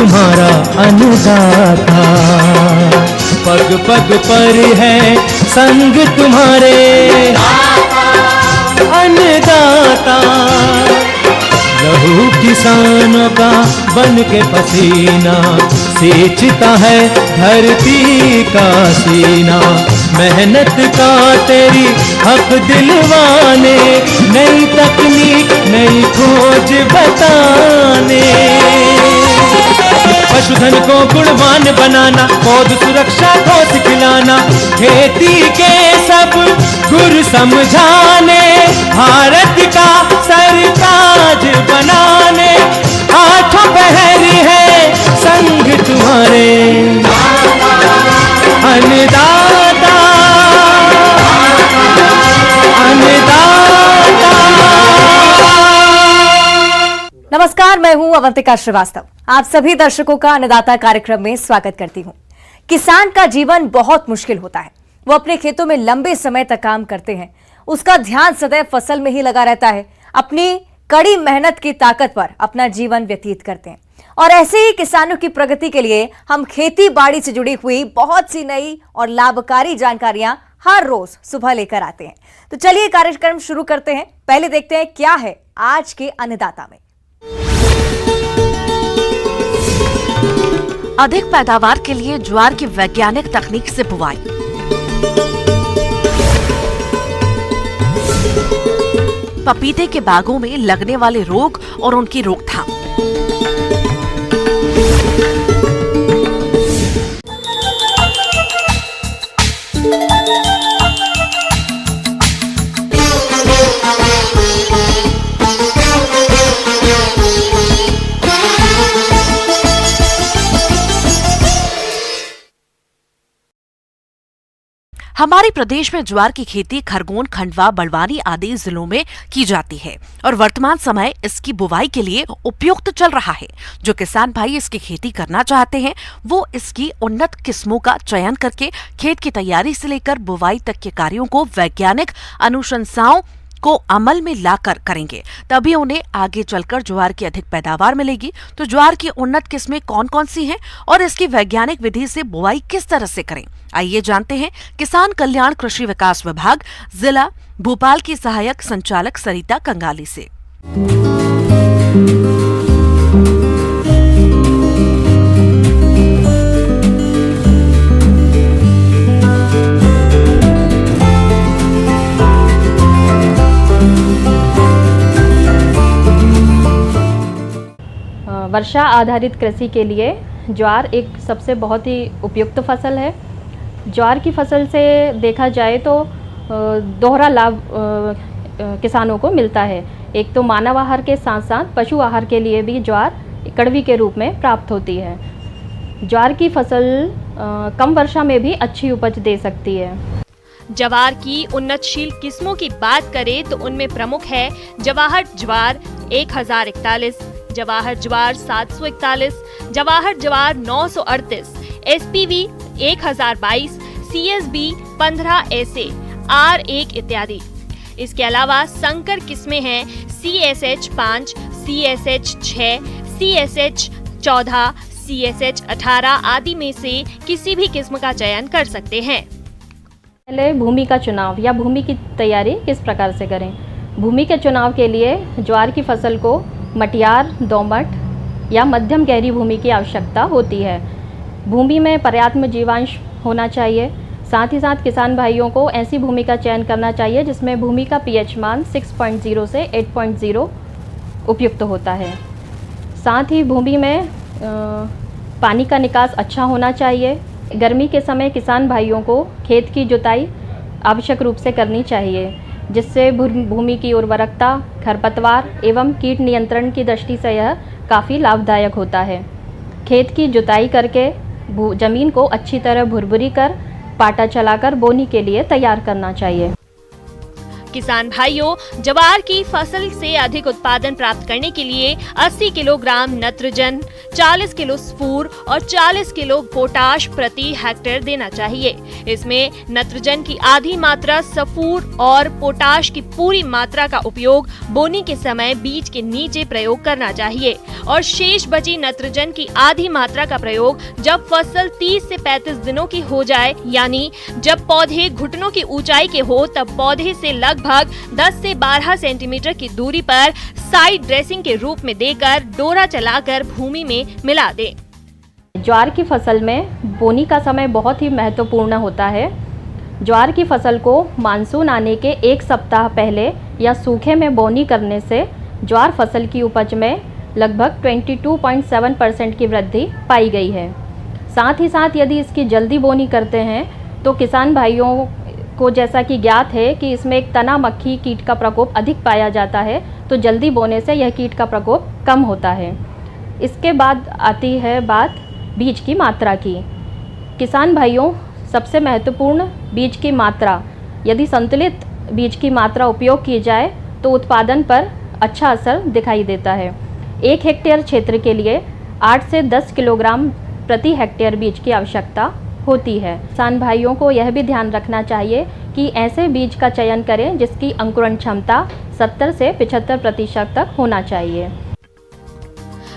तुम्हारा अन्नदाता, पग पग पर है संग तुम्हारे अन्नदाता। लहू किसानों का बन के पसीना सींचता है धरती का सीना। मेहनत का तेरी हक दिलवाने, नई तकनीक नई खोज बताने। पशुधन को गुणवान बनाना, पौध सुरक्षा को सिखलाना, खेती के सब गुर समझाने, भारत का सरताज बनाने। आठों पहर है संग तुम्हारे अन्नदाता, अन्नदाता। नमस्कार, मैं हूं अवंतिका श्रीवास्तव। आप सभी दर्शकों का अन्नदाता कार्यक्रम में स्वागत करती हूं। किसान का जीवन बहुत मुश्किल होता है। वो अपने खेतों में लंबे समय तक काम करते हैं, उसका ध्यान सदैव फसल में ही लगा रहता है, अपनी कड़ी मेहनत की ताकत पर अपना जीवन व्यतीत करते हैं। और ऐसे ही किसानों की प्रगति के लिए हम खेती बाड़ी से जुड़ी हुई बहुत सी नई और लाभकारी जानकारियां हर रोज सुबह लेकर आते हैं। तो चलिए कार्यक्रम शुरू करते हैं। पहले देखते हैं क्या है आज के अन्नदाता में। अधिक पैदावार के लिए ज्वार की वैज्ञानिक तकनीक से बुवाई। पपीते के बागों में लगने वाले रोग और उनकी रोकथाम। हमारे प्रदेश में ज्वार की खेती खरगोन, खंडवा, बड़वानी आदि जिलों में की जाती है और वर्तमान समय इसकी बुवाई के लिए उपयुक्त चल रहा है। जो किसान भाई इसकी खेती करना चाहते हैं वो इसकी उन्नत किस्मों का चयन करके खेत की तैयारी से लेकर बुवाई तक के कार्यों को वैज्ञानिक अनुशंसाओं को अमल में लाकर करेंगे, तभी उन्हें आगे चलकर ज्वार की अधिक पैदावार मिलेगी। तो ज्वार की उन्नत किस्में कौन कौन सी हैं और इसकी वैज्ञानिक विधि से बुआई किस तरह से करें, आइए जानते हैं किसान कल्याण कृषि विकास विभाग जिला भोपाल की सहायक संचालक सरिता कंगाली से। वर्षा आधारित कृषि के लिए ज्वार एक सबसे बहुत ही उपयुक्त फसल है। ज्वार की फसल से देखा जाए तो दोहरा लाभ किसानों को मिलता है। एक तो मानव आहार के साथ साथ पशु आहार के लिए भी ज्वार कड़वी के रूप में प्राप्त होती है। ज्वार की फसल कम वर्षा में भी अच्छी उपज दे सकती है। ज्वार की उन्नतशील किस्मों की बात करें तो उनमें प्रमुख है जवाहर ज्वार 1041, जवाहर ज्वार 741, जवाहर ज्वार 938, SPV 1022, CSB 15 SA, R1 इत्यादि। इसके अलावा संकर किस्में हैं CSH 5, CSH 6, CSH 14, CSH 18 आदि में से किसी भी किस्म का चयन कर सकते हैं। पहले भूमि का चुनाव या भूमि की तैयारी किस प्रकार से करें। भूमि के चुनाव के लिए ज्वार की फसल को मटियार, दोमट या मध्यम गहरी भूमि की आवश्यकता होती है। भूमि में पर्याप्त जीवांश होना चाहिए। साथ ही साथ किसान भाइयों को ऐसी भूमि का चयन करना चाहिए जिसमें भूमि का pH मान 6.0 से 8.0 उपयुक्त होता है। साथ ही भूमि में पानी का निकास अच्छा होना चाहिए। गर्मी के समय किसान भाइयों को खेत की जुताई आवश्यक रूप से करनी चाहिए, जिससे भूमि की उर्वरकता, खरपतवार एवं कीट नियंत्रण की दृष्टि से यह काफ़ी लाभदायक होता है। खेत की जुताई करके ज़मीन को अच्छी तरह भुरभुरी कर पाटा चलाकर बोनी के लिए तैयार करना चाहिए। किसान भाइयों, ज्वार की फसल से अधिक उत्पादन प्राप्त करने के लिए 80 किलोग्राम नत्रजन, 40 किलो स्फूर और 40 किलो पोटाश प्रति हेक्टेयर देना चाहिए। इसमें नत्रजन की आधी मात्रा, स्फूर और पोटाश की पूरी मात्रा का उपयोग बोनी के समय बीज के नीचे प्रयोग करना चाहिए और शेष बची नत्रजन की आधी मात्रा का प्रयोग जब फसल 30 से 35 दिनों की हो जाए, यानी जब पौधे घुटनों की ऊंचाई के हो, तब पौधे से लगभग 10 से 12 सेंटीमीटर की दूरी पर साइड ड्रेसिंग के रूप में देकर डोरा चलाकर भूमि में मिला दें। ज्वार की फसल में बोनी का समय बहुत ही महत्वपूर्ण होता है। ज्वार की फसल को मानसून आने के एक सप्ताह पहले या सूखे में बोनी करने से ज्वार फसल की उपज में लगभग 22.7% की वृद्धि पाई गई है। साथ ही साथ यदि इसकी जल्दी बोनी करते हैं तो किसान भाइयों को जैसा कि ज्ञात है कि इसमें एक तना मक्खी कीट का प्रकोप अधिक पाया जाता है, तो जल्दी बोने से यह कीट का प्रकोप कम होता है। इसके बाद आती है बात बीज की मात्रा की। किसान भाइयों, सबसे महत्वपूर्ण बीज की मात्रा, यदि संतुलित बीज की मात्रा उपयोग की जाए तो उत्पादन पर अच्छा असर दिखाई देता है। 1 हेक्टेयर क्षेत्र के लिए 8 से 10 किलोग्राम प्रति हेक्टेयर बीज की आवश्यकता होती है। किसान भाइयों को यह भी ध्यान रखना चाहिए कि ऐसे बीज का चयन करें जिसकी अंकुरण क्षमता 70 से 75% तक होना चाहिए।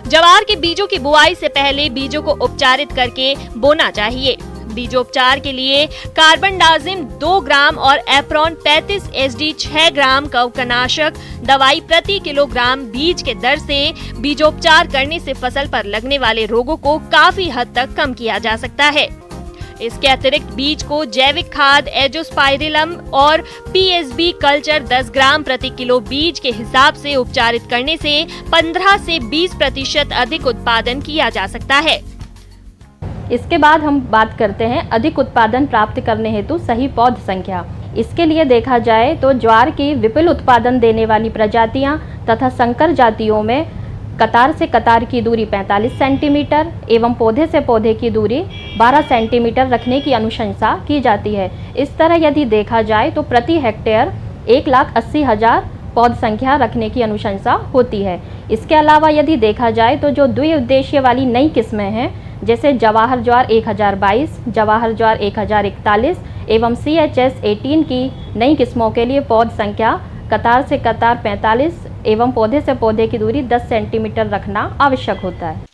ज्वार के बीजों की बुआई से पहले बीजों को उपचारित करके बोना चाहिए। बीजोपचार के लिए कार्बनडाजिम 2 ग्राम और एप्रॉन 35 SD 6 ग्राम कवकनाशक दवाई प्रति किलोग्राम बीज के दर से बीजोपचार करने से फसल पर लगने वाले रोगों को काफी हद तक कम किया जा सकता है। इसके अतिरिक्त बीज को जैविक खाद एजोस्पाइरिलम और PSB कल्चर 10 ग्राम प्रति किलो बीज के हिसाब से उपचारित करने से 15 से 20% अधिक उत्पादन किया जा सकता है। इसके बाद हम बात करते हैं अधिक उत्पादन प्राप्त करने हेतु सही पौध संख्या। इसके लिए देखा जाए तो ज्वार की विपुल उत्पादन देने वाली प्रजातियां तथा संकर जातियों में कतार से कतार की दूरी 45 सेंटीमीटर एवं पौधे से पौधे की दूरी 12 सेंटीमीटर रखने की अनुशंसा की जाती है। इस तरह यदि देखा जाए तो प्रति हेक्टेयर 1,80,000 पौध संख्या रखने की अनुशंसा होती है। इसके अलावा यदि देखा जाए तो जो द्विउद्देशीय वाली नई किस्में हैं, जैसे जवाहर ज्वार 1022, जवाहर ज्वार 1041 एवं CHS 18 की नई किस्मों के लिए पौध संख्या कतार से कतार 45 एवं पौधे से पौधे की दूरी 10 सेंटीमीटर रखना आवश्यक होता है।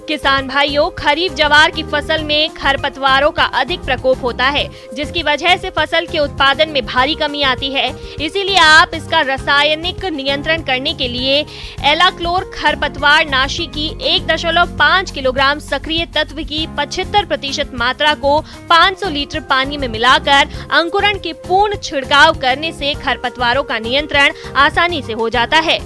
किसान भाइयों, खरीफ ज्वार की फसल में खरपतवारों का अधिक प्रकोप होता है, जिसकी वजह से फसल के उत्पादन में भारी कमी आती है। इसीलिए आप इसका रासायनिक नियंत्रण करने के लिए एलाक्लोर खरपतवार नाशी की 1.5 किलोग्राम सक्रिय तत्व की 75% मात्रा को 500 लीटर पानी में मिलाकर अंकुरण के पूर्ण छिड़काव करने से खरपतवारों का नियंत्रण आसानी से हो जाता है।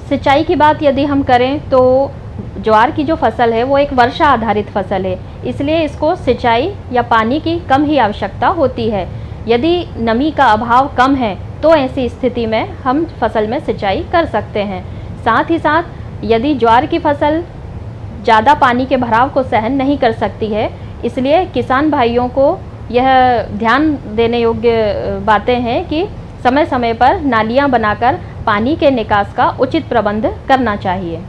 सिंचाई की बात यदि हम करें तो ज्वार की जो फसल है वो एक वर्षा आधारित फसल है, इसलिए इसको सिंचाई या पानी की कम ही आवश्यकता होती है। यदि नमी का अभाव कम है तो ऐसी स्थिति में हम फसल में सिंचाई कर सकते हैं। साथ ही साथ यदि ज्वार की फसल ज़्यादा पानी के भराव को सहन नहीं कर सकती है, इसलिए किसान भाइयों को यह ध्यान देने योग्य बातें हैं कि समय समय पर नालियां बनाकर पानी के निकास का उचित प्रबंध करना चाहिए।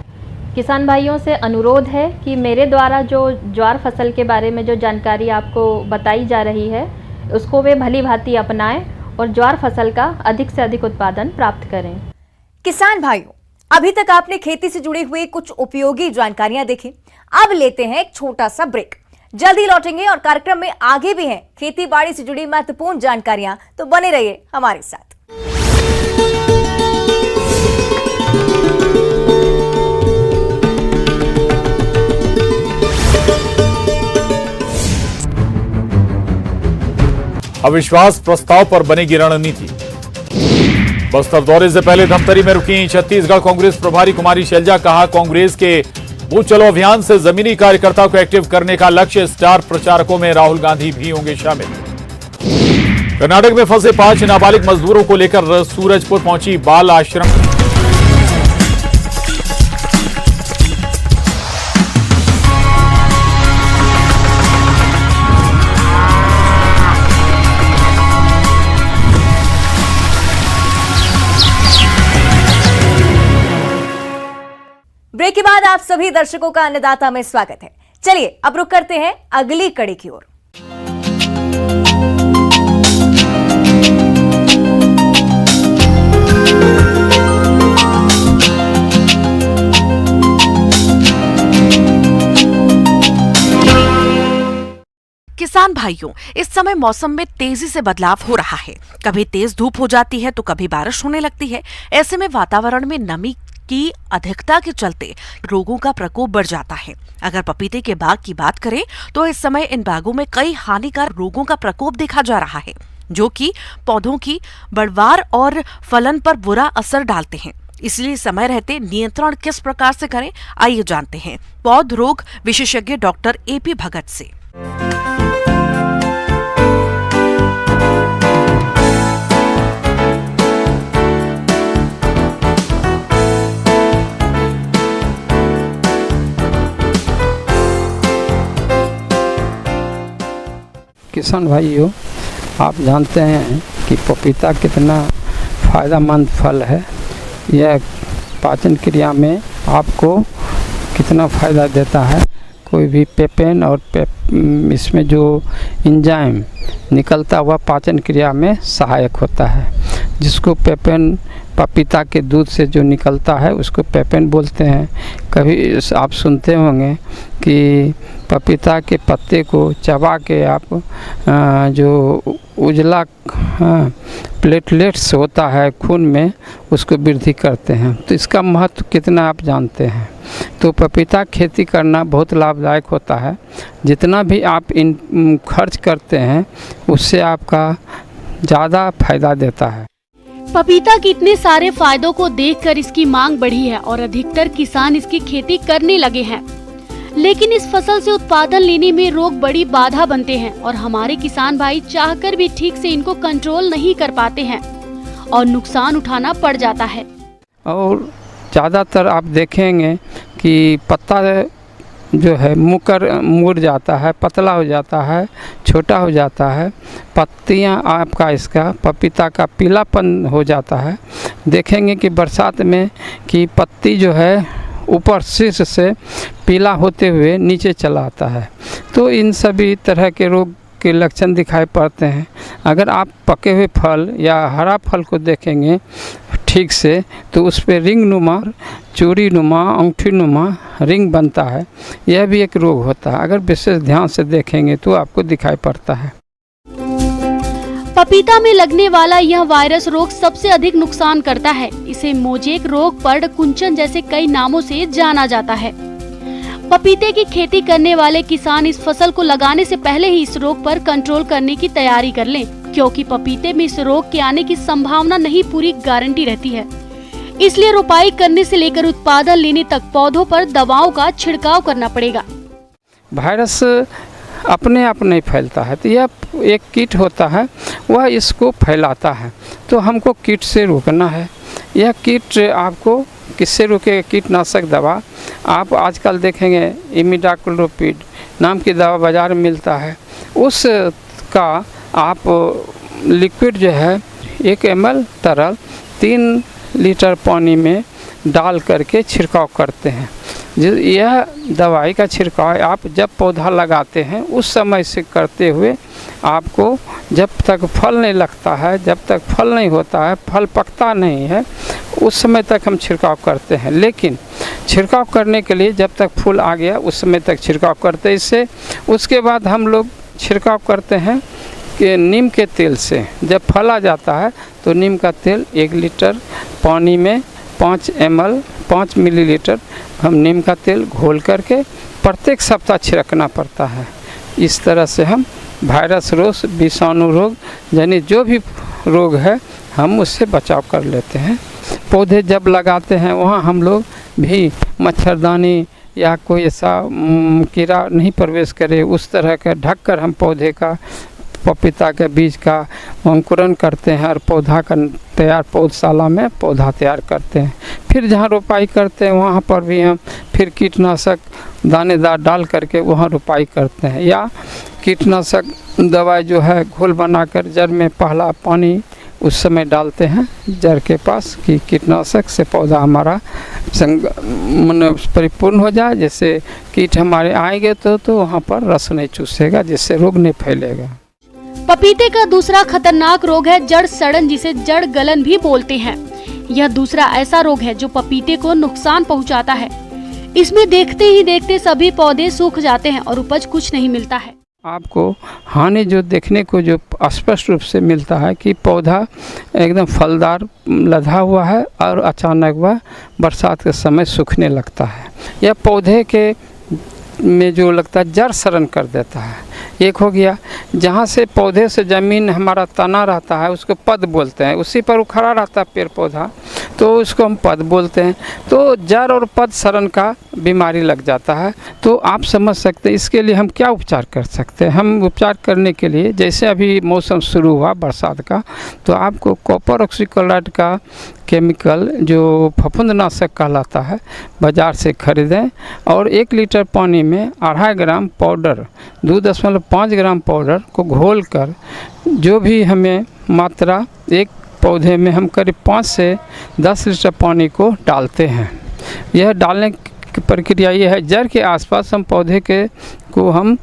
किसान भाइयों से अनुरोध है कि मेरे द्वारा जो ज्वार फसल के बारे में जो जानकारी आपको बताई जा रही है उसको वे भली भांति अपनाएं और ज्वार फसल का अधिक से अधिक उत्पादन प्राप्त करें। किसान भाइयों, अभी तक आपने खेती से जुड़े हुए कुछ उपयोगी जानकारियां देखी। अब लेते हैं एक छोटा सा ब्रेक, जल्दी लौटेंगे और कार्यक्रम में आगे भी हैं खेती बाड़ी से जुड़ी महत्वपूर्ण जानकारियां, तो बने रहिए हमारे साथ। अविश्वास प्रस्ताव पर बनेगी रणनीति। बस्तर दौरे से पहले धमतरी में रुकी छत्तीसगढ़ कांग्रेस प्रभारी कुमारी शैलजा, कहा कांग्रेस के बूथ चलो अभियान से जमीनी कार्यकर्ता को एक्टिव करने का लक्ष्य। स्टार प्रचारकों में राहुल गांधी भी होंगे शामिल। कर्नाटक में फंसे 5 नाबालिग मजदूरों को लेकर सूरजपुर पहुंची बाल आश्रम। के बाद आप सभी दर्शकों का अन्नदाता में स्वागत है। चलिए अब रुक करते हैं अगली कड़ी की ओर। किसान भाइयों, इस समय मौसम में तेजी से बदलाव हो रहा है। कभी तेज धूप हो जाती है तो कभी बारिश होने लगती है। ऐसे में वातावरण में नमी की अधिकता के चलते रोगों का प्रकोप बढ़ जाता है। अगर पपीते के बाग की बात करें तो इस समय इन बागों में कई हानिकारक रोगों का प्रकोप देखा जा रहा है, जो कि पौधों की बढ़वार और फलन पर बुरा असर डालते हैं। इसलिए समय रहते नियंत्रण किस प्रकार से करें, आइए जानते हैं पौध रोग विशेषज्ञ डॉक्टर AP भगत से। किसान भाइयों, आप जानते हैं कि पपीता कितना फ़ायदेमंद फल है। यह पाचन क्रिया में आपको कितना फ़ायदा देता है। कोई भी पेपेन और इसमें जो एंजाइम निकलता हुआ पाचन क्रिया में सहायक होता है, जिसको पेपेन पपीता के दूध से जो निकलता है उसको पेपेन बोलते हैं। कभी आप सुनते होंगे कि पपीता के पत्ते को चबा के आप जो उजला प्लेटलेट्स होता है खून में, उसको वृद्धि करते हैं। तो इसका महत्व कितना आप जानते हैं। तो पपीता खेती करना बहुत लाभदायक होता है। जितना भी आप इन खर्च करते हैं उससे आपका ज़्यादा फायदा देता है। पपीता के इतने सारे फायदों को देखकर इसकी मांग बढ़ी है और अधिकतर किसान इसकी खेती करने लगे हैं। लेकिन इस फसल से उत्पादन लेने में रोग बड़ी बाधा बनते हैं और हमारे किसान भाई चाहकर भी ठीक से इनको कंट्रोल नहीं कर पाते हैं और नुकसान उठाना पड़ जाता है। और ज़्यादातर आप देखेंगे कि पत्ता जो है मुड़ जाता है, पतला हो जाता है, छोटा हो जाता है। पत्तियां आपका इसका पपीता का पीलापन हो जाता है। देखेंगे कि बरसात में कि पत्ती जो है ऊपर शीर्ष से पीला होते हुए नीचे चला आता है। तो इन सभी तरह के रोग के लक्षण दिखाई पड़ते हैं। अगर आप पके हुए फल या हरा फल को देखेंगे ठीक से तो उस पर रिंग नुमा, चूड़ी नुमा, अंगूठी नुमा रिंग बनता है। यह भी एक रोग होता है। अगर विशेष ध्यान से देखेंगे तो आपको दिखाई पड़ता है। पपीता में लगने वाला यह वायरस रोग सबसे अधिक नुकसान करता है। इसे मोजेक रोग, पर्ड कुंचन जैसे कई नामों से जाना जाता है। पपीते की खेती करने वाले किसान इस फसल को लगाने से पहले ही इस रोग पर कंट्रोल करने की तैयारी कर लें, क्योंकि पपीते में इस रोग के आने की संभावना नहीं पूरी गारंटी रहती है। इसलिए रोपाई करने से लेकर उत्पादन लेने तक पौधों पर दवाओं का छिड़काव करना पड़ेगा। वायरस अपने आप नहीं फैलता है, तो यह एक कीट होता है, वह इसको फैलाता है। तो हमको कीट से रोकना है। यह कीट आपको किससे रोकेगा? कीटनाशक दवा। आप आजकल देखेंगे इमिडाक्लोपीड नाम की दवा बाज़ार में मिलता है। उसका आप लिक्विड जो है 1 ml तरल 3 लीटर पानी में डाल करके छिड़काव करते हैं। यह दवाई का छिड़काव आप जब पौधा लगाते हैं उस समय से करते हुए आपको जब तक फल नहीं लगता है, जब तक फल नहीं होता है, फल पकता नहीं है, उस समय तक हम छिड़काव करते हैं। लेकिन छिड़काव करने के लिए जब तक फूल आ गया उस समय तक छिड़काव करते हैं। इससे उसके बाद हम लोग छिड़काव करते हैं कि नीम के तेल से। जब फल आ जाता है तो नीम का तेल 1 लीटर पानी में 5 मिलीलीटर हम नीम का तेल घोल करके प्रत्येक सप्ताह छिड़कना पड़ता है। इस तरह से हम वायरस रोग, विषाणु रोग यानी जो भी रोग है हम उससे बचाव कर लेते हैं। पौधे जब लगाते हैं वहाँ हम लोग भी मच्छरदानी या कोई ऐसा कीड़ा नहीं प्रवेश करे उस तरह का ढक कर हम पौधे का, पपीता के बीज का अंकुरण करते हैं और पौधा का तैयार पौधशाला में पौधा तैयार करते हैं। फिर जहाँ रोपाई करते हैं वहाँ पर भी हम फिर कीटनाशक दानेदार डाल करके वहाँ रोपाई करते हैं, या कीटनाशक दवाई जो है घोल बनाकर जड़ में पहला पानी उस समय डालते हैं जड़ के पास कि कीटनाशक से पौधा हमारा परिपूर्ण हो जाए, जैसे कीट हमारे आएंगे तो वहाँ पर रस नहीं चूसेगा, जिससे रोग नहीं फैलेगा। पपीते का दूसरा खतरनाक रोग है जड़ सड़न, जिसे जड़ गलन भी बोलते हैं। यह दूसरा ऐसा रोग है जो पपीते को नुकसान पहुंचाता है। इसमें देखते ही देखते सभी पौधे सूख जाते हैं और उपज कुछ नहीं मिलता है। आपको हानि जो देखने को जो स्पष्ट रूप से मिलता है कि पौधा एकदम फलदार लदा हुआ है और अचानक वह बरसात के समय सूखने लगता है। यह पौधे के में जो लगता है जड़ सड़न कर देता है। एक हो गया जहाँ से पौधे से ज़मीन हमारा तना रहता है उसको पद बोलते हैं, उसी पर उखड़ा रहता है पेड़ पौधा, तो उसको हम पद बोलते हैं। तो जड़ और पद सड़न का बीमारी लग जाता है। तो आप समझ सकते हैं इसके लिए हम क्या उपचार कर सकते हैं। हम उपचार करने के लिए जैसे अभी मौसम शुरू हुआ बरसात का, तो आपको कॉपर ऑक्सीक्लोराइड का केमिकल जो फफूंदनाशक कहलाता है बाज़ार से खरीदें और 1 लीटर पानी में 2.5 ग्राम पाउडर 2.5 ग्राम पाउडर को घोलकर जो भी हमें मात्रा एक पौधे में हम करीब 5 से 10 लीटर पानी को डालते हैं। यह डालने की प्रक्रिया ये है, जड़ के आसपास हम पौधे के को हम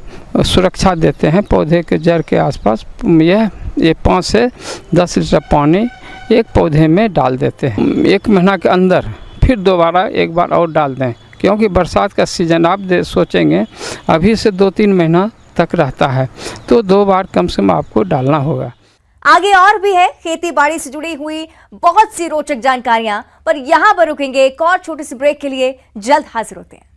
सुरक्षा देते हैं। पौधे के जड़ के आसपास ये 5 से 10 लीटर पानी एक पौधे में डाल देते हैं। 1 महीना के अंदर फिर दोबारा एक बार और डाल दें, क्योंकि बरसात का सीज़न आप सोचेंगे अभी से 2-3 महीना तक रहता है, तो 2 बार कम से कम आपको डालना होगा। आगे और भी है खेती बाड़ी से जुड़ी हुई बहुत सी रोचक जानकारियां, पर यहां पर रुकेंगे। एक और छोटे से ब्रेक के लिए जल्द हाजिर होते हैं।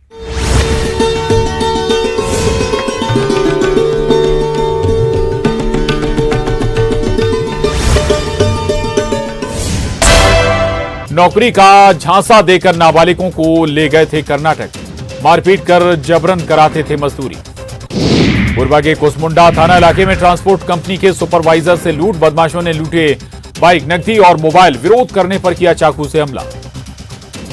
नौकरी का झांसा देकर नाबालिगों को ले गए थे कर्नाटक, मारपीट कर जबरन कराते थे मजदूरी। कोरबा के कुसमुंडा थाना इलाके में ट्रांसपोर्ट कंपनी के सुपरवाइजर से लूट, बदमाशों ने लूटे बाइक, नकदी और मोबाइल, विरोध करने पर किया चाकू से हमला।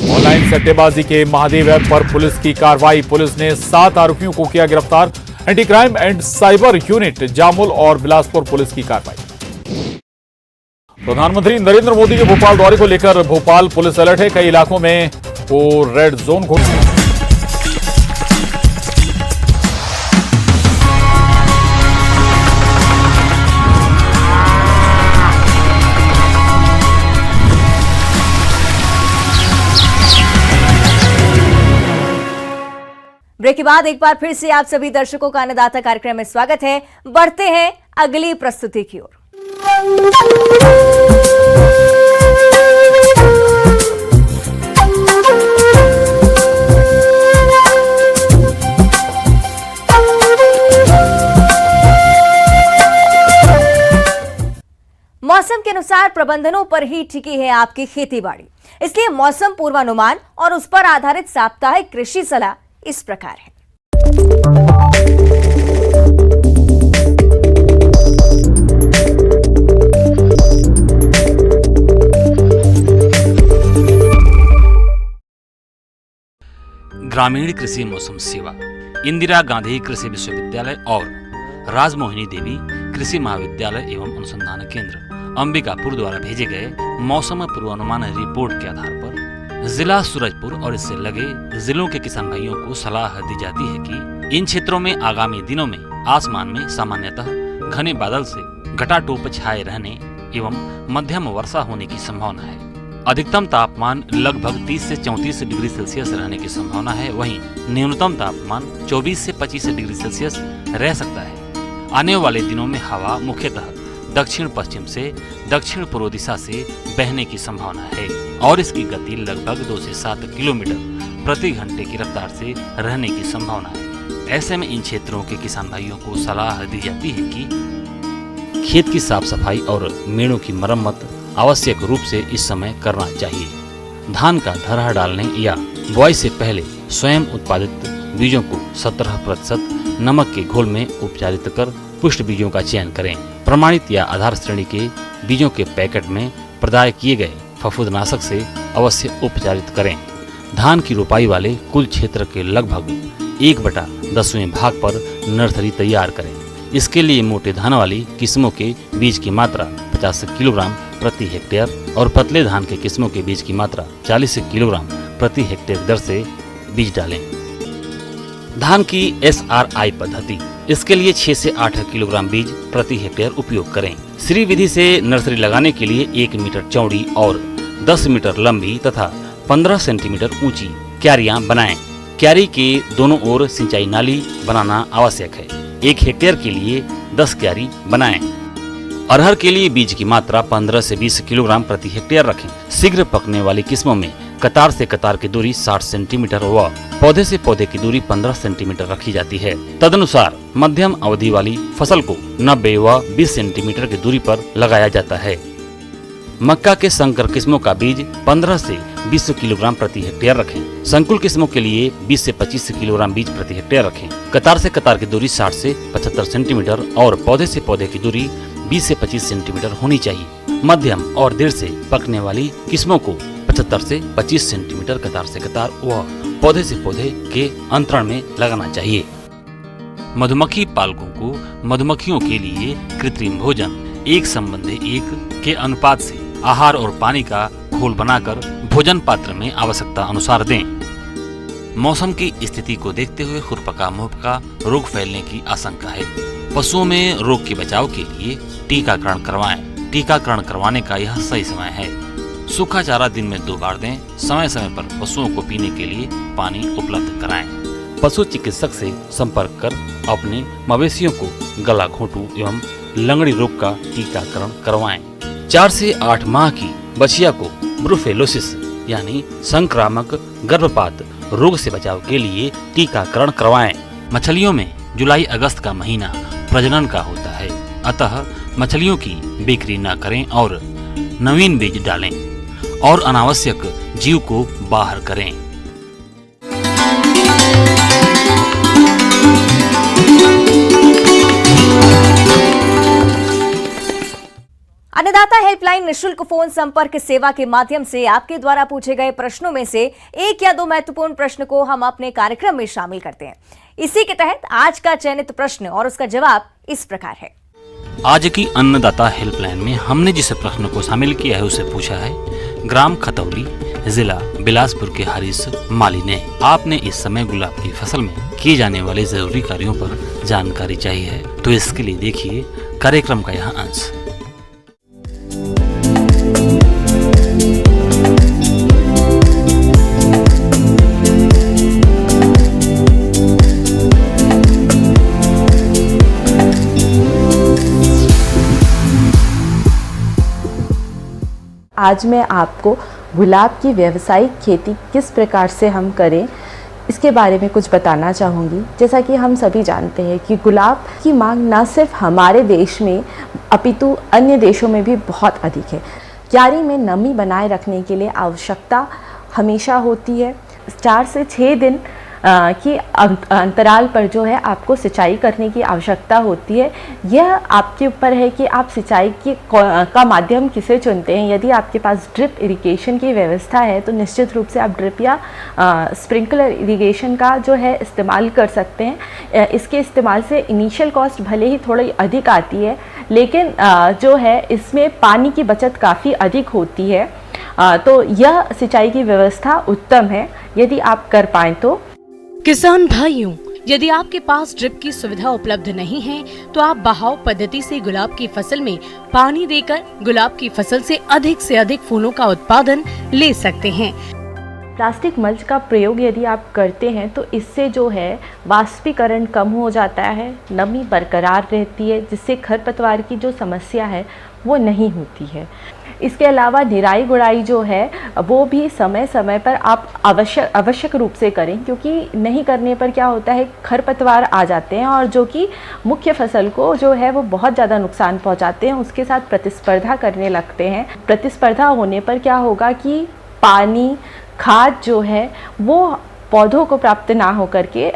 ऑनलाइन सट्टेबाजी के महादेव ऐप पर पुलिस की कार्रवाई, पुलिस ने 7 आरोपियों को किया गिरफ्तार। Anti crime and cyber unit Jamul और बिलासपुर पुलिस की कार्रवाई। प्रधानमंत्री नरेंद्र मोदी के भोपाल दौरे को लेकर भोपाल पुलिस अलर्ट है, कई इलाकों में को रेड जोन घोषित। ब्रेक के बाद एक बार फिर से आप सभी दर्शकों का अन्नदाता कार्यक्रम में स्वागत है। बढ़ते हैं अगली प्रस्तुति की ओर। मौसम के अनुसार प्रबंधनों पर ही टिकी है आपकी खेती बाड़ी, इसलिए मौसम पूर्वानुमान और उस पर आधारित साप्ताहिक कृषि सलाह इस प्रकार है। ग्रामीण कृषि मौसम सेवा, इंदिरा गांधी कृषि विश्वविद्यालय और राजमोहिनी देवी कृषि महाविद्यालय एवं अनुसंधान केंद्र अंबिकापुर द्वारा भेजे गए मौसम पूर्वानुमान रिपोर्ट के आधार पर जिला सूरजपुर और इससे लगे जिलों के किसान भाइयों को सलाह दी जाती है कि इन क्षेत्रों में आगामी दिनों में आसमान में सामान्यतः घने बादल से घटाटोप छाए रहने एवं मध्यम वर्षा होने की संभावना है। अधिकतम तापमान लगभग 30 से 34 डिग्री सेल्सियस रहने की संभावना है, वहीं न्यूनतम तापमान 24 से 25 डिग्री सेल्सियस रह सकता है। आने वाले दिनों में हवा मुख्यतः दक्षिण पश्चिम से दक्षिण पूर्व दिशा से बहने की संभावना है और इसकी गति लगभग 2 से 7 किलोमीटर प्रति घंटे की रफ्तार से रहने की संभावना है। ऐसे में इन क्षेत्रों के किसान भाइयों को सलाह दी जाती है कि खेत की साफ सफाई और मेड़ों की मरम्मत आवश्यक रूप से इस समय करना चाहिए। धान का धरहा डालने या बुआई से पहले स्वयं उत्पादित बीजों को 17% नमक के घोल में उपचारित कर पुष्ट बीजों का चयन करें। प्रमाणित या आधार श्रेणी के बीजों के पैकेट में प्रदाय किए गए फफूंदनाशक से अवश्य उपचारित करें। धान की रोपाई वाले कुल क्षेत्र के लगभग 1/10वें भाग पर नर्सरी तैयार करें। इसके लिए मोटे धान वाली किस्मों के बीज की मात्रा 50 किलोग्राम प्रति हेक्टेयर और पतले धान के किस्मों के बीज की मात्रा 40 किलोग्राम प्रति हेक्टेयर दर से बीज डालें। धान की SRI पद्धति, इसके लिए 6 से 8 किलोग्राम बीज प्रति हेक्टेयर उपयोग करें। श्री विधि से नर्सरी लगाने के लिए 1 मीटर चौड़ी और 10 मीटर लंबी तथा 15 सेंटीमीटर ऊंची क्यारियां बनाएं। क्यारी के दोनों ओर सिंचाई नाली बनाना आवश्यक है। 1 हेक्टेयर के लिए 10 क्यारी बनाएं। अरहर के लिए बीज की मात्रा 15 से 20 किलोग्राम प्रति हेक्टेयर रखें। शीघ्र पकने वाली किस्मों में कतार से कतार की दूरी 60 सेंटीमीटर व पौधे से पौधे की दूरी 15 सेंटीमीटर रखी जाती है। तदनुसार मध्यम अवधि वाली फसल को 90 व 20 सेंटीमीटर की दूरी पर लगाया जाता है। मक्का के संकर किस्मों का बीज 15 से 20 किलोग्राम प्रति हेक्टेयर रखें। संकुल किस्मों के लिए 20 से 25 किलोग्राम बीज प्रति हेक्टेयर रखें। कतार से कतार की दूरी 60 से 75 सेंटीमीटर और पौधे से पौधे की दूरी 20 से 25 सेंटीमीटर होनी चाहिए। मध्यम और देर से पकने वाली किस्मों को 75 से 25 सेंटीमीटर कतार से कतार व पौधे से पौधे के अंतराल में लगाना चाहिए। मधुमक्खी पालकों को मधुमक्खियों के लिए कृत्रिम भोजन 1:1 के अनुपात से आहार और पानी का घोल बनाकर भोजन पात्र में आवश्यकता अनुसार दें। मौसम की स्थिति को देखते हुए खुरपका मुहपका रोग फैलने की आशंका है। पशुओं में रोग के बचाव के लिए टीकाकरण करवाएं। टीकाकरण करवाने का यह सही समय है। सूखा चारा दिन में 2 बार दें। समय समय पर पशुओं को पीने के लिए पानी उपलब्ध कराएं। पशु चिकित्सक से संपर्क कर अपने मवेशियों को गला घोंटू एवं लंगड़ी रोग का टीकाकरण करवाएं। 4 से 8 माह की बछिया को ब्रुसेलोसिस यानी संक्रामक गर्भपात रोग से बचाव के लिए टीकाकरण करवाएं। मछलियों में जुलाई अगस्त का महीना प्रजनन का होता है, अतः मछलियों की बिक्री न करें और नवीन बीज डालें और अनावश्यक जीव को बाहर करें। अन्नदाता हेल्पलाइन निशुल्क फोन संपर्क सेवा के माध्यम से आपके द्वारा पूछे गए प्रश्नों में से 1 या 2 महत्वपूर्ण प्रश्न को हम अपने कार्यक्रम में शामिल करते हैं। इसी के तहत आज का चयनित प्रश्न और उसका जवाब इस प्रकार है। आज की अन्नदाता हेल्पलाइन में हमने जिस प्रश्न को शामिल किया है उसे पूछा है ग्राम खतौली, जिला बिलासपुर के हारिस माली ने। आपने इस समय गुलाब की फसल में किए जाने वाले जरूरी कार्यों पर जानकारी चाहिए है, तो इसके लिए देखिए कार्यक्रम का यह अंश। आज मैं आपको गुलाब की व्यावसायिक खेती किस प्रकार से हम करें इसके बारे में कुछ बताना चाहूँगी। जैसा कि हम सभी जानते हैं कि गुलाब की मांग न सिर्फ हमारे देश में अपितु अन्य देशों में भी बहुत अधिक है। क्यारी में नमी बनाए रखने के लिए आवश्यकता हमेशा होती है। 4 से 6 दिन की अंतराल पर जो है आपको सिंचाई करने की आवश्यकता होती है। यह आपके ऊपर है कि आप सिंचाई का माध्यम किसे चुनते हैं। यदि आपके पास ड्रिप इरिगेशन की व्यवस्था है तो निश्चित रूप से आप ड्रिप या स्प्रिंकलर इरिगेशन का जो है इस्तेमाल कर सकते हैं। इसके इस्तेमाल से इनिशियल कॉस्ट भले ही थोड़ी अधिक आती है, लेकिन जो है इसमें पानी की बचत काफ़ी अधिक होती है। तो यह सिंचाई की व्यवस्था उत्तम है यदि आप कर पाएँ तो। किसान भाइयों, यदि आपके पास ड्रिप की सुविधा उपलब्ध नहीं है तो आप बहाव पद्धति से गुलाब की फसल में पानी देकर गुलाब की फसल से अधिक फूलों का उत्पादन ले सकते हैं। प्लास्टिक मल्च का प्रयोग यदि आप करते हैं तो इससे जो है वाष्पीकरण कम हो जाता है, नमी बरकरार रहती है, जिससे खरपतवार की जो समस्या है वो नहीं होती है। इसके अलावा निराई गुड़ाई जो है वो भी समय समय पर आप आवश्यक रूप से करें, क्योंकि नहीं करने पर क्या होता है खरपतवार आ जाते हैं और जो कि मुख्य फसल को जो है वो बहुत ज़्यादा नुकसान पहुंचाते हैं, उसके साथ प्रतिस्पर्धा करने लगते हैं। प्रतिस्पर्धा होने पर क्या होगा कि पानी खाद जो है वो पौधों को प्राप्त ना हो करके,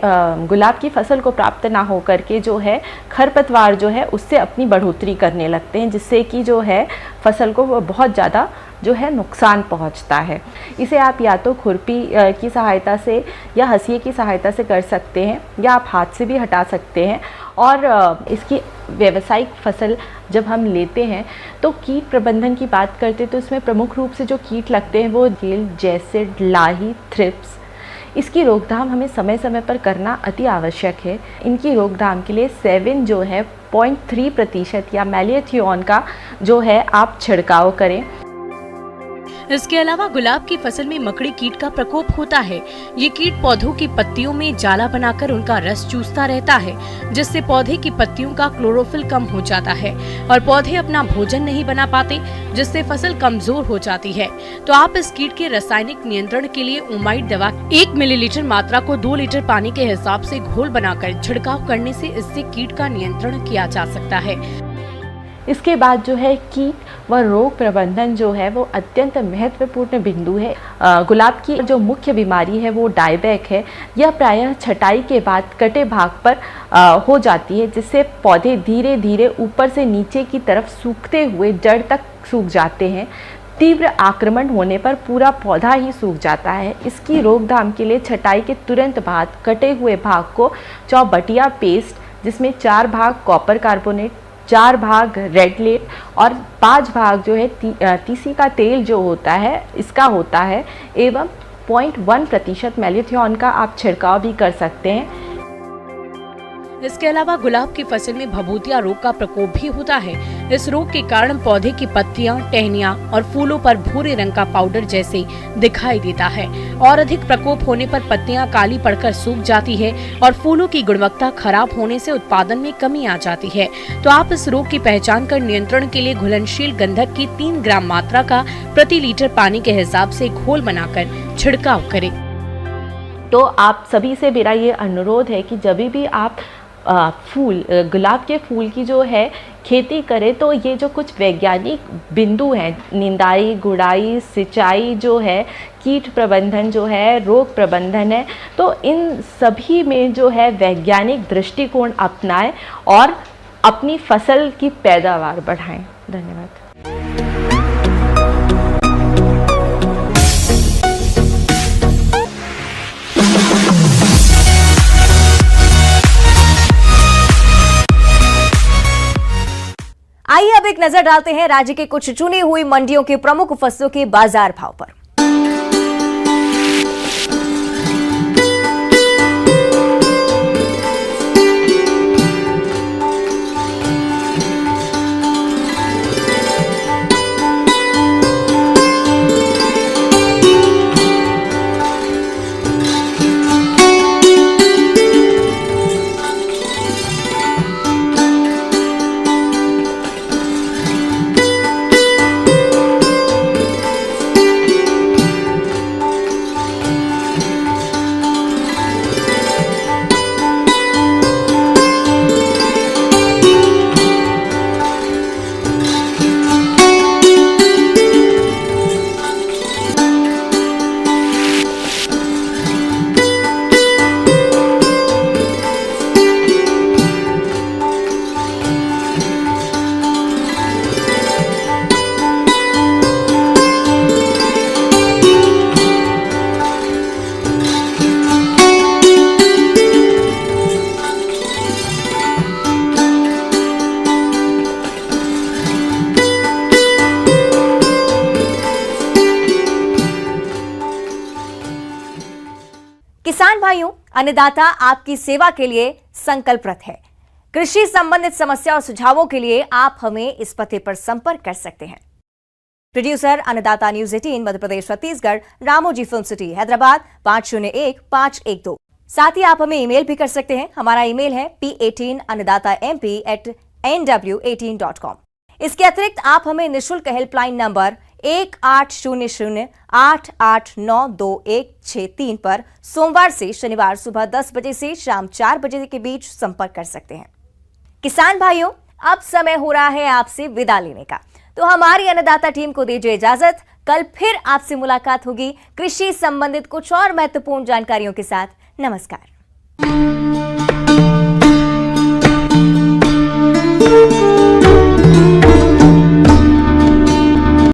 गुलाब की फसल को प्राप्त ना हो करके जो है खरपतवार जो है उससे अपनी बढ़ोतरी करने लगते हैं, जिससे कि जो है फसल को बहुत ज़्यादा जो है नुकसान पहुंचता है। इसे आप या तो खुरपी की सहायता से या हंसिए की सहायता से कर सकते हैं, या आप हाथ से भी हटा सकते हैं। और इसकी व्यावसायिक फसल जब हम लेते हैं तो कीट प्रबंधन की बात करते हैं तो इसमें प्रमुख रूप से जो कीट लगते हैं वो जेल, जैसिड, लाही, थ्रिप्स। इसकी रोकथाम हमें समय समय पर करना अति आवश्यक है। इनकी रोकथाम के लिए 7 जो है 0.3% या मैलिथियोन का जो है आप छिड़काव करें। इसके अलावा गुलाब की फसल में मकड़ी कीट का प्रकोप होता है। ये कीट पौधों की पत्तियों में जाला बनाकर उनका रस चूसता रहता है, जिससे पौधे की पत्तियों का क्लोरोफिल कम हो जाता है और पौधे अपना भोजन नहीं बना पाते, जिससे फसल कमजोर हो जाती है। तो आप इस कीट के रासायनिक नियंत्रण के लिए ओमाइड दवा 1 मिलीलीटर मात्रा को 2 लीटर पानी के हिसाब से घोल बनाकर छिड़काव करने से इससे कीट का नियंत्रण किया जा सकता है। इसके बाद जो है कीट व रोग प्रबंधन जो है वो अत्यंत महत्वपूर्ण बिंदु है। गुलाब की जो मुख्य बीमारी है वो डायबैक है। यह प्रायः छटाई के बाद कटे भाग पर हो जाती है, जिससे पौधे धीरे धीरे ऊपर से नीचे की तरफ सूखते हुए जड़ तक सूख जाते हैं। तीव्र आक्रमण होने पर पूरा पौधा ही सूख जाता है। इसकी रोकथाम के लिए छटाई के तुरंत बाद कटे हुए भाग को चौबटिया पेस्ट, जिसमें 4 भाग कॉपर कार्बोनेट, 4 भाग रेड लेट और 5 भाग जो है तीसी का तेल जो होता है इसका होता है, एवं 0.1% मैलिथियोन का आप छिड़काव भी कर सकते हैं। इसके अलावा गुलाब की फसल में भभूतिया रोग का प्रकोप भी होता है। इस रोग के कारण पौधे की पत्तियां, टहनियां और फूलों पर भूरे रंग का पाउडर जैसे दिखाई देता है और अधिक प्रकोप होने पर पत्तियां काली पड़कर सूख जाती है और फूलों की गुणवत्ता खराब होने से उत्पादन में कमी आ जाती है। तो आप इस रोग की पहचान कर नियंत्रण के लिए घुलनशील गंधक की 3 ग्राम मात्रा का प्रति लीटर पानी के हिसाब से घोल बनाकर छिड़काव करें। तो आप सभी से मेरा ये अनुरोध है कि जब भी आप गुलाब के फूल की जो है खेती करें तो ये जो कुछ वैज्ञानिक बिंदु हैं, निंदाई, गुड़ाई, सिंचाई जो है, कीट प्रबंधन जो है, रोग प्रबंधन है, तो इन सभी में जो है वैज्ञानिक दृष्टिकोण अपनाएं और अपनी फसल की पैदावार बढ़ाएं। धन्यवाद। आइए अब एक नजर डालते हैं राज्य के कुछ चुनी हुई मंडियों के प्रमुख फसलों के बाजार भाव पर। किसान भाइयों, अन्नदाता आपकी सेवा के लिए संकल्परत है। कृषि संबंधित समस्या और सुझावों के लिए आप हमें इस पते पर संपर्क कर सकते हैं। प्रोड्यूसर अन्नदाता news 18 Madhya Pradesh Chhattisgarh, Ramoji film city, Hyderabad 501512। साथ ही आप हमें ईमेल भी कर सकते हैं। हमारा ईमेल है p18annadatamp@nw18.com। इसके अतिरिक्त आप हमें निःशुल्क हेल्पलाइन नंबर 1800-889-2163 पर सोमवार से शनिवार सुबह 10 बजे से शाम 4 बजे के बीच संपर्क कर सकते हैं। किसान भाइयों, अब समय हो रहा है आपसे विदा लेने का, तो हमारी अन्नदाता टीम को दीजिए इजाजत। कल फिर आपसे मुलाकात होगी कृषि संबंधित कुछ और महत्वपूर्ण जानकारियों के साथ। नमस्कार।